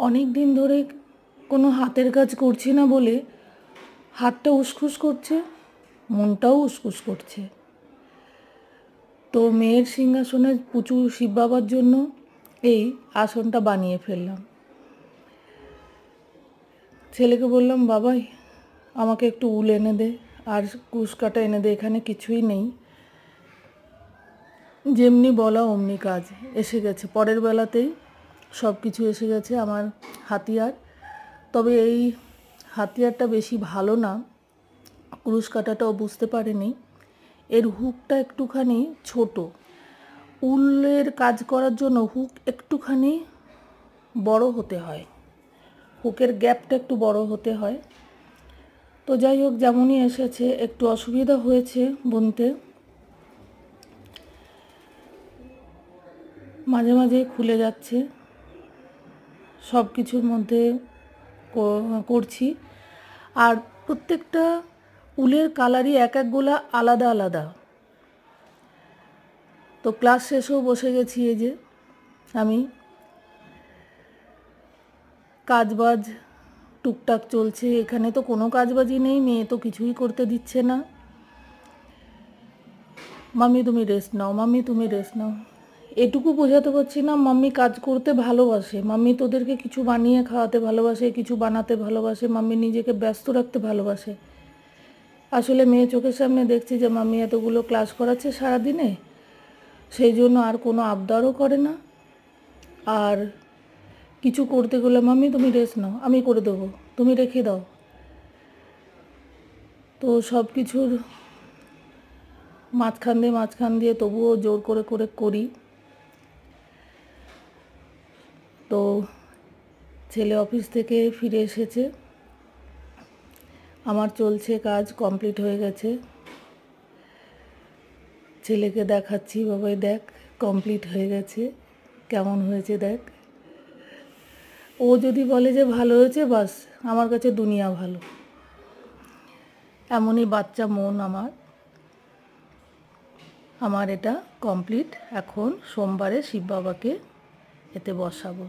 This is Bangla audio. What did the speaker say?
অনেক দিন ধরে কোনো হাতের কাজ করছি না বলে হাতটা উসখুস করছে, মনটাও উসখুস করছে। তো মেয়ের সিংহাসনে প্রচুর শিব বাবার জন্য এই আসনটা বানিয়ে ফেললাম। ছেলেকে বললাম, বাবাই আমাকে একটু উল এনে দে আর কুশ কাটা এনে দে, এখানে কিছুই নেই। যেমনি বলা অমনি কাজ এসে গেছে, পরের বেলাতেই সব কিছু এসে গেছে আমার হাতিয়ার। তবে এই হাতিয়ারটা বেশি ভালো না, কুরুশ কাটাটাও বুঝতে পারেনি। এর হুকটা একটুখানি ছোট, উলের কাজ করার জন্য হুক একটুখানি বড় হতে হয়, হুকের গ্যাপটা একটু বড় হতে হয়। তো যাই হোক, যেমনই এসেছে একটু অসুবিধা হয়েছে বুনতে, মাঝে মাঝে খুলে যাচ্ছে। সব কিছুর মধ্যে করছি, আর প্রত্যেকটা উলের কালারই এক একগুলা আলাদা আলাদা। তো ক্লাস শেষেও বসে গেছি, এই যে আমি কাজবাজ টুকটাক চলছে। এখানে তো কোনো কাজবাজই নেই, মেয়ে তো কিছুই করতে দিচ্ছে না। মাম্মি তুমি রেস্ট নাও, মাম্মি তুমি রেস্ট নাও, এটুকু বোঝাতে পারছি না মাম্মি কাজ করতে ভালোবাসে, মাম্মি তোদেরকে কিছু বানিয়ে খাওয়াতে ভালোবাসে, কিছু বানাতে ভালোবাসে, মাম্মি নিজেকে ব্যস্ত রাখতে ভালোবাসে। আসলে মেয়ে চোখের সামনে দেখছি যে মাম্মি এতগুলো ক্লাস করাচ্ছে সারাদিনে, সেই জন্য আর কোনো আবদারও করে না। আর কিছু করতে গেলে মাম্মি তুমি রেস্ট নাও, আমি করে দেবো, তুমি রেখে দাও। তো সব কিছুর মাঝখান দিয়ে তবুও জোর করে করে করি। তো ছেলে অফিস থেকে ফিরে এসেছে, আমার চলছে কাজ, কমপ্লিট হয়ে গেছে। ছেলেকে দেখাচ্ছি, বাবাই দেখ কমপ্লিট হয়ে গেছে, কেমন হয়েছে দেখ। ও যদি বলে যে ভালো হয়েছে, বাস আমার কাছে দুনিয়া ভালো। এমনই বাচ্চা মন আমার এটা কমপ্লিট। এখন সোমবারে শিব বাবাকে এতে বসাবো।